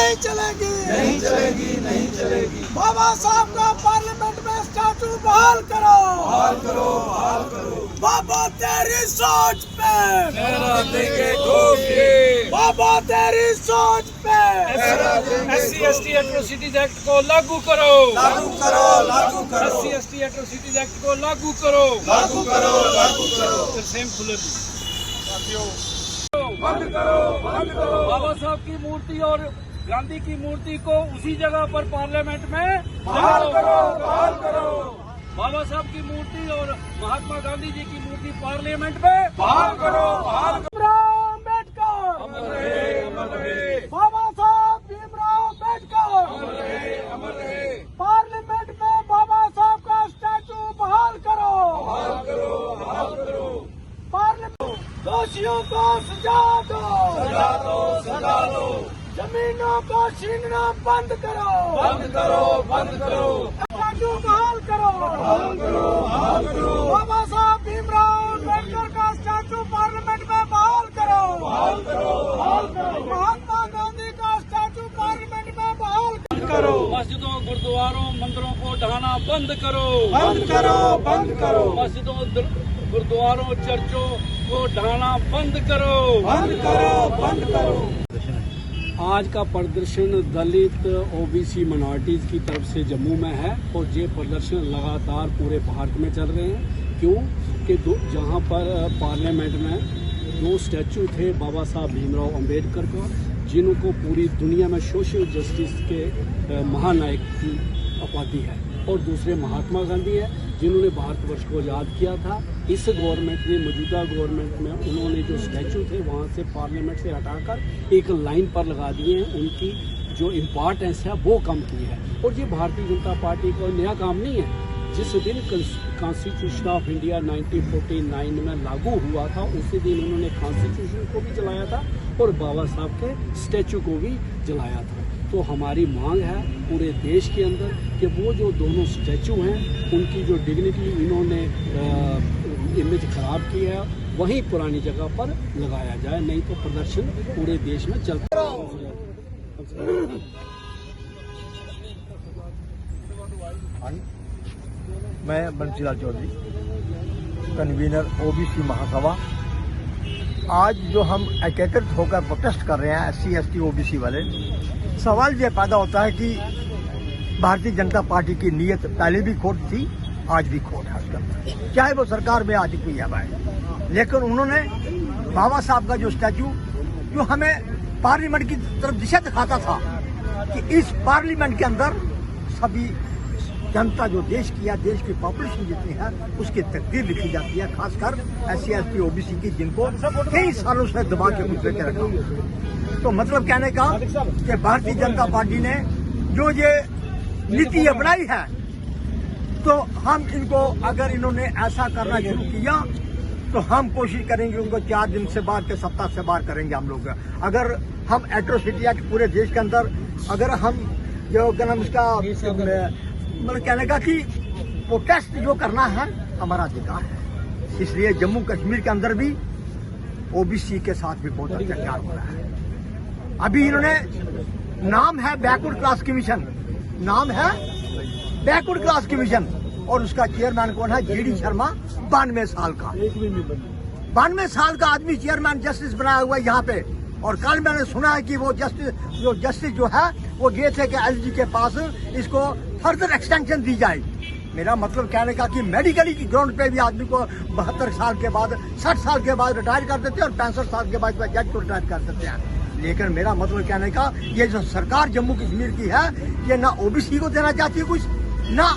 नहीं चलेगी, नहीं चलेगी, नहीं चलेगी। बाबा साहब का पार्लियामेंट में स्टैचू बहाल करो, बहाल करो, बहाल करो। बाबा तेरी सोच पे पहरा देंगे ठोके, बाबा तेरी सोच पे SC/ST एट्रोसिटीज एक्ट को लागू करो, लागू करो, लागू करो, SC/ST एट्रोसिटीज एक्ट को लागू करो, लागू करो, लागू करो। सेम खुले बंद करो, बंद करो। बाबा साहब की मूर्ति और गांधी की मूर्ति को उसी जगह पर पार्लियामेंट में बहाल करो, बहाल करो। बाबा साहब की मूर्ति और महात्मा गांधी जी की मूर्ति पार्लियामेंट में बहाल करो, बहाल करो। भीमराव अम्बेडकर, अमर रहे, अमर रहे, बाबा साहब भीमराव अम्बेडकर, अमर रहे, अमर रहे। पार्लियामेंट में बाबा साहब का स्टैचू बहाल करो, बहाल करो, बहाल करो। पार्लियामेंट दोषियों को सजा दो, सजा दो, सजा दो। जमीनों को छीनना बंद करो, बंद करो, बंद करो। स्टैचू बहाल करो, बहाल करो, बहाल करो। बाबा साहब भीमराव अम्बेडकर का स्टैचू पार्लियामेंट में बहाल करो, बहाल करो, बहाल करो। महात्मा गांधी का स्टैचू पार्लियामेंट में बहाल करो, मस्जिदों गुरुद्वारों मंदिरों को ढहाना बंद करो, बंद करो, बंद करो। मस्जिदों गुरुद्वारों चर्चों को ढहाना बंद करो, बंद करो, बंद करो। आज का प्रदर्शन दलित ओबीसी माइनॉरिटीज की तरफ से जम्मू में है और ये प्रदर्शन लगातार पूरे भारत में चल रहे हैं। क्यों कि जहां पर पार्लियामेंट में दो स्टैचू थे बाबा साहब भीमराव अंबेडकर का, जिनको पूरी दुनिया में सोशल जस्टिस के महानायक की उपाधि है, और दूसरे महात्मा गांधी है जिन्होंने भारतवर्ष को आज़ाद किया था। इस गवर्नमेंट ने, मौजूदा गवर्नमेंट में, उन्होंने जो स्टैचू थे वहाँ से पार्लियामेंट से हटाकर एक लाइन पर लगा दिए हैं। उनकी जो इम्पॉर्टेंस है वो कम की है, और ये भारतीय जनता पार्टी का नया काम नहीं है। जिस दिन कॉन्स्टिट्यूशन ऑफ इंडिया 1949 में लागू हुआ था, उसी दिन उन्होंने कॉन्स्टिट्यूशन को भी जलाया था और बाबा साहब के स्टैचू को भी जलाया था। तो हमारी मांग है पूरे देश के अंदर कि वो जो दोनों स्टैचू हैं उनकी जो डिग्निटी इन्होंने इमेज खराब की है वहीं पुरानी जगह पर लगाया जाए, नहीं तो प्रदर्शन पूरे देश में चलता है। मैं बंसीलाल चौधरी, कन्वीनर ओबीसी महासभा। आज जो हम एकत्रित होकर प्रोटेस्ट कर रहे हैं SC/ST ओबीसी वाले, सवाल ये पैदा होता है कि भारतीय जनता पार्टी की नीयत पहले भी खोट थी, आज भी खोट है उसके अंदर, चाहे वो सरकार में आज कोई है, लेकिन उन्होंने बाबा साहब का जो स्टैचू जो हमें पार्लियामेंट की तरफ दिशा दिखाता था कि इस पार्लियामेंट के अंदर सभी जनता जो देश की है, देश की पॉपुलेशन जितनी है, उसकी तकदीर लिखी जाती है, खासकर SC/ST ओबीसी की, जिनको कई सालों से दबा के कुछ लेके रखा। तो मतलब कहने का कि भारतीय जनता पार्टी ने जो ये नीति अपनाई है, तो हम इनको, अगर इन्होंने ऐसा करना शुरू किया तो हम कोशिश करेंगे उनको 4 दिन से बाहर के सप्ताह से बाहर करेंगे हम लोग। अगर हम एट्रोसिटी एक्ट पूरे देश के अंदर, अगर हम जो क्या नाम उसका मतलब कहने का कि प्रोटेस्ट जो करना है हमारा अधिकार है, इसलिए जम्मू कश्मीर के अंदर भी ओबीसी के साथ भी बहुत अत्याचार हो रहा है। अभी इन्होंने, नाम है बैकवर्ड क्लास कमीशन, नाम है बैकवर्ड क्लास कमीशन, और उसका चेयरमैन कौन है? GD शर्मा, 92 साल का, 92 साल का आदमी चेयरमैन जस्टिस बनाया हुआ है यहाँ पे। और कल मैंने सुना है कि वो जस्टिस जो है वो गए थे कि LG के पास इसको फर्दर एक्सटेंशन दी जाए। मेरा मतलब कहने का कि मेडिकली की ग्राउंड पे भी आदमी को 72 साल के बाद, 60 साल के बाद रिटायर कर देते हैं, और 65 साल के बाद जज को रिटायर कर देते हैं। लेकिन मेरा मतलब कहने का, ये जो सरकार जम्मू कश्मीर की है, ये ना ओबीसी को देना चाहती है कुछ, ना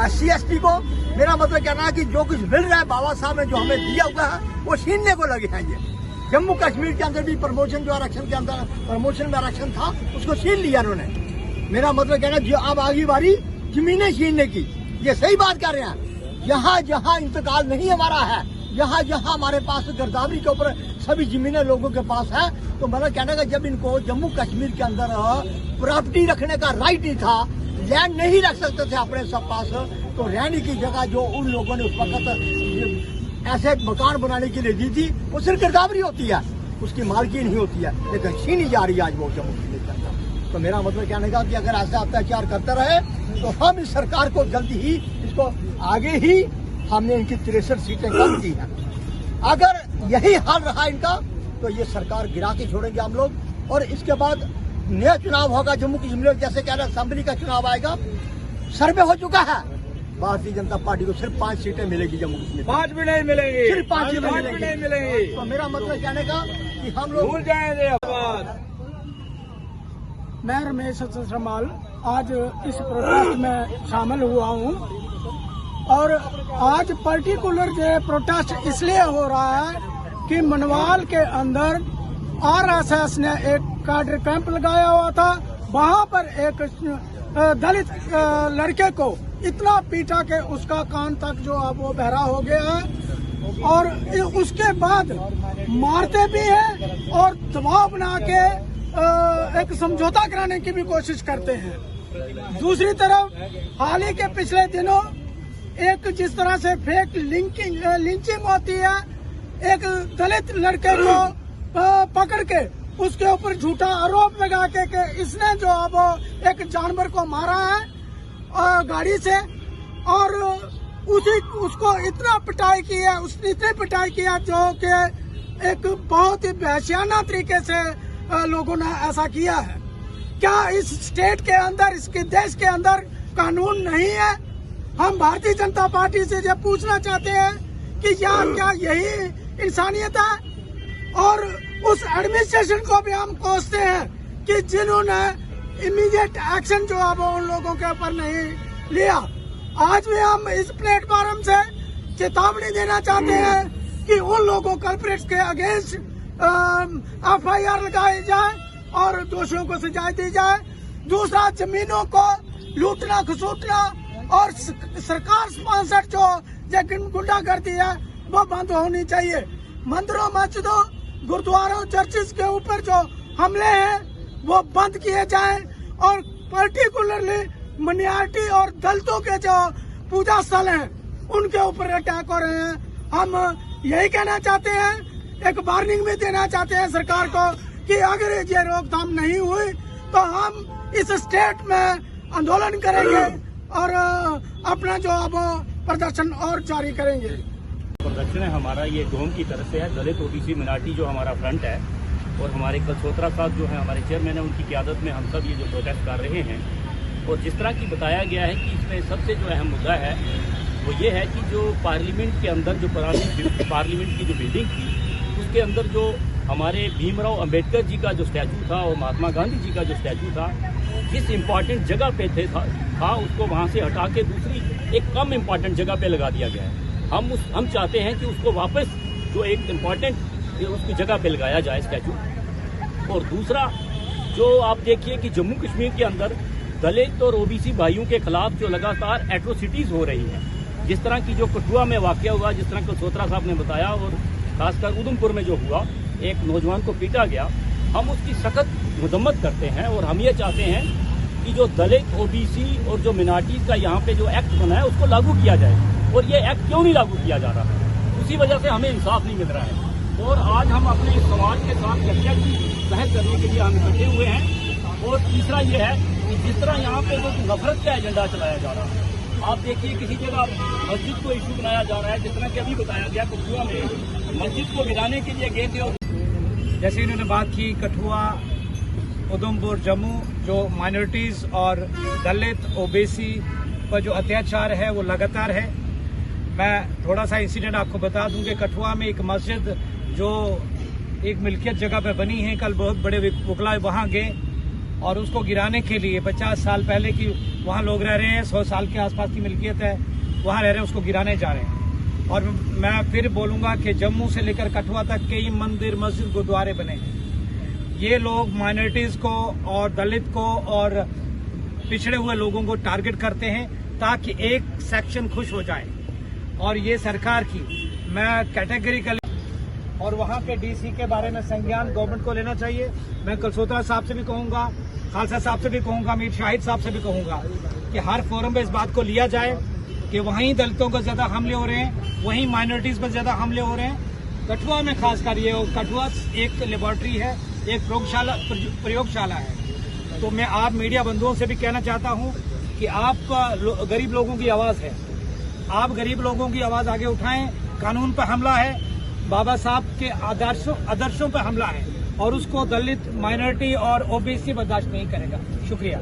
SC/ST को। मेरा मतलब कहना है कि जो कुछ मिल रहा है बाबा साहब ने जो हमें दिया हुआ है, वो छीनने को लगे हैं। ये जम्मू कश्मीर के अंदर भी प्रमोशन, जो आरक्षण के अंदर प्रमोशन में आरक्षण था, उसको छीन लिया उन्होंने। मेरा मतलब कहना है, जो अब आगे बारी जमीनें छीनने की, ये सही बात कर रहे हैं। यहाँ जहाँ इंतकाल नहीं हमारा है, यहाँ जहाँ हमारे पास गिरदावरी के ऊपर सभी जमीनें लोगों के पास है, तो मतलब कहने का, जब इनको जम्मू कश्मीर के अंदर प्रॉपर्टी रखने का राइट नहीं था, लैंड नहीं रख सकते थे अपने सब पास, तो रहने की जगह जो उन लोगों ने उस वक्त ऐसे मकान बनाने के लिए दी थी, वो सिर्फ गिरदावरी होती है, उसकी मालकी नहीं होती है, लेकिन छीनी जा रही है आज वो जम्मू कश्मीर के अंदर। तो मेरा मतलब कहने का कि अगर ऐसा अत्याचार करते रहे तो हम इस सरकार को जल्दी ही इसको आगे ही हमने इनकी 63 सीटें कम की हैं। अगर यही हाल रहा इनका तो ये सरकार गिरा के छोड़ेंगे हम लोग। और इसके बाद नया चुनाव होगा जम्मू कश्मीर में, जैसे कह रहे असेंबली का चुनाव आएगा। सर्वे हो चुका है, भारतीय जनता पार्टी को सिर्फ 5 सीटें मिलेगी जम्मू कश्मीर। 5 भी नहीं मिलेंगी, सिर्फ 5 सीटें नहीं मिलेंगी। तो मेरा मतलब कहने का कि हम लोग भूल जाएंगे। मैं रमेश सत्रमाल आज इस प्रोटेस्ट में शामिल हुआ हूँ और आज पर्टिकुलर जो प्रोटेस्ट इसलिए हो रहा है कि मनवाल के अंदर आरएसएस ने एक कार्ड कैंप लगाया हुआ था। वहाँ पर एक दलित लड़के को इतना पीटा कि उसका कान तक जो अब वो बहरा हो गया है और उसके बाद मारते भी हैं और दबाव बना के एक समझौता कराने की भी कोशिश करते हैं। दूसरी तरफ हाल ही के पिछले दिनों एक जिस तरह से फेक लिंचिंग होती है, एक दलित लड़के को पकड़ के उसके ऊपर झूठा आरोप लगा के कि इसने जो अब एक जानवर को मारा है गाड़ी से और उसको इतना पिटाई की है, उसने इतनी पिटाई किया जो कि एक बहुत ही वहशियाना तरीके से लोगों ने ऐसा किया है। क्या इस स्टेट के अंदर, इसके देश के अंदर कानून नहीं है? हम भारतीय जनता पार्टी से ये पूछना चाहते हैं कि क्या यही इंसानियत है? और उस एडमिनिस्ट्रेशन को भी हम कोसते हैं कि जिन्होंने इमीडिएट एक्शन जो अब उन लोगों के ऊपर नहीं लिया। आज भी हम इस प्लेटफॉर्म से चेतावनी देना चाहते हैं कि उन लोगों कल्प्रिट्स के अगेंस्ट FIR लगाई जाए और दोषियों को सजा दी जाए। दूसरा, जमीनों को लूटना खसूटना और सरकार स्पॉन्सर्ड जो गुंडागर्दी है वो बंद होनी चाहिए। मंदिरों, मस्जिदों, गुरुद्वारों, चर्चिस के ऊपर जो हमले हैं वो बंद किए जाएं और पर्टिकुलरली माइनॉरिटी और दलितों के जो पूजा स्थल हैं उनके ऊपर अटैक हो रहे हैं। हम यही कहना चाहते हैं, एक वार्निंग भी देना चाहते हैं सरकार को कि अगर ये रोकथाम नहीं हुई तो हम इस स्टेट में आंदोलन करेंगे और अपना जो अब प्रदर्शन और जारी करेंगे। प्रदर्शन है हमारा ये डोम की तरफ से है, दलित ओबीसी मिनाटी जो हमारा फ्रंट है और हमारे कलसोत्रा साहब जो है हमारे चेयरमैन है, उनकी क़यादत में हम सब ये जो प्रोटेस्ट कर रहे हैं। और जिस तरह की बताया गया है कि इसमें सबसे जो अहम मुद्दा है वो ये है कि जो पार्लियामेंट के अंदर जो पार्लियामेंट की जो बिल्डिंग थी उसके अंदर जो हमारे भीमराव अंबेडकर जी का जो स्टैचू था और महात्मा गांधी जी का जो स्टैचू था, जिस इम्पॉर्टेंट जगह पे था उसको वहाँ से हटा के दूसरी एक कम इम्पॉर्टेंट जगह पे लगा दिया गया है। हम चाहते हैं कि उसको वापस जो एक इम्पॉर्टेंट उसकी जगह पे लगाया जाए स्टैचू। और दूसरा, जो आप देखिए कि जम्मू कश्मीर के अंदर दलित और ओबीसी भाइयों के खिलाफ जो लगातार एट्रोसिटीज हो रही हैं, जिस तरह की जो कठुआ में वाकया हुआ, जिस तरह कलसोत्रा साहब ने बताया, और खासकर उधमपुर में जो हुआ, एक नौजवान को पीटा गया, हम उसकी सख्त मजम्मत करते हैं। और हम ये चाहते हैं कि जो दलित, ओबीसी और जो मिनार्टीज का यहाँ पे जो एक्ट बना है उसको लागू किया जाए। और ये एक्ट क्यों नहीं लागू किया जा रहा है, उसी वजह से हमें इंसाफ नहीं मिल रहा है। और आज हम अपने इस समाज के साथ चर्चा की बहस करने के लिए हम इकट्ठे हुए हैं। और तीसरा ये है कि जिस तरह यहाँ पे जो नफरत का एजेंडा चलाया जा रहा है, आप देखिए किसी जगह मस्जिद को इशू बनाया जा रहा है, जिस तरह कि अभी बताया गया कठुआ में मस्जिद को गिराने के लिए गए थे। और जैसे इन्होंने बात की कठुआ, उधमपुर, जम्मू, जो माइनॉरिटीज़ और दलित ओबीसी पर जो अत्याचार है वो लगातार है। मैं थोड़ा सा इंसिडेंट आपको बता दूं कि कठुआ में एक मस्जिद जो एक मिल्कियत जगह पे बनी है, कल बहुत बड़े वकला वहाँ गए और उसको गिराने के लिए 50 साल पहले की वहाँ लोग रह रहे हैं, 100 साल के आसपास की मिल्कियत है, वहाँ रह रहे हैं, उसको गिराने जा रहे हैं। और मैं फिर बोलूँगा कि जम्मू से लेकर कठुआ तक कई मंदिर, मस्जिद, गुरुद्वारे बने हैं। ये लोग माइनॉरिटीज़ को और दलित को और पिछड़े हुए लोगों को टारगेट करते हैं ताकि एक सेक्शन खुश हो जाए। और ये सरकार की मैं कैटेगरिकली, और वहाँ के डीसी के बारे में संज्ञान गवर्नमेंट को लेना चाहिए। मैं कलसोत्रा साहब से भी कहूँगा, खालसा साहब से भी कहूँगा, मीर शाहिद साहब से भी कहूँगा कि हर फोरम पे इस बात को लिया जाए कि वहीं दलितों को ज़्यादा हमले हो रहे हैं, वहीं माइनॉरिटीज़ पर ज़्यादा हमले हो रहे हैं। कठुआ में खासकर ये, कठुआ एक लेबॉर्ट्री है, एक प्रयोगशाला है। तो मैं आप मीडिया बंधुओं से भी कहना चाहता हूं कि आप गरीब लोगों की आवाज है, आप गरीब लोगों की आवाज आगे उठाएं। कानून पर हमला है, बाबा साहब के आदर्शों पर हमला है और उसको दलित, माइनॉरिटी और ओबीसी बर्दाश्त नहीं करेगा। शुक्रिया।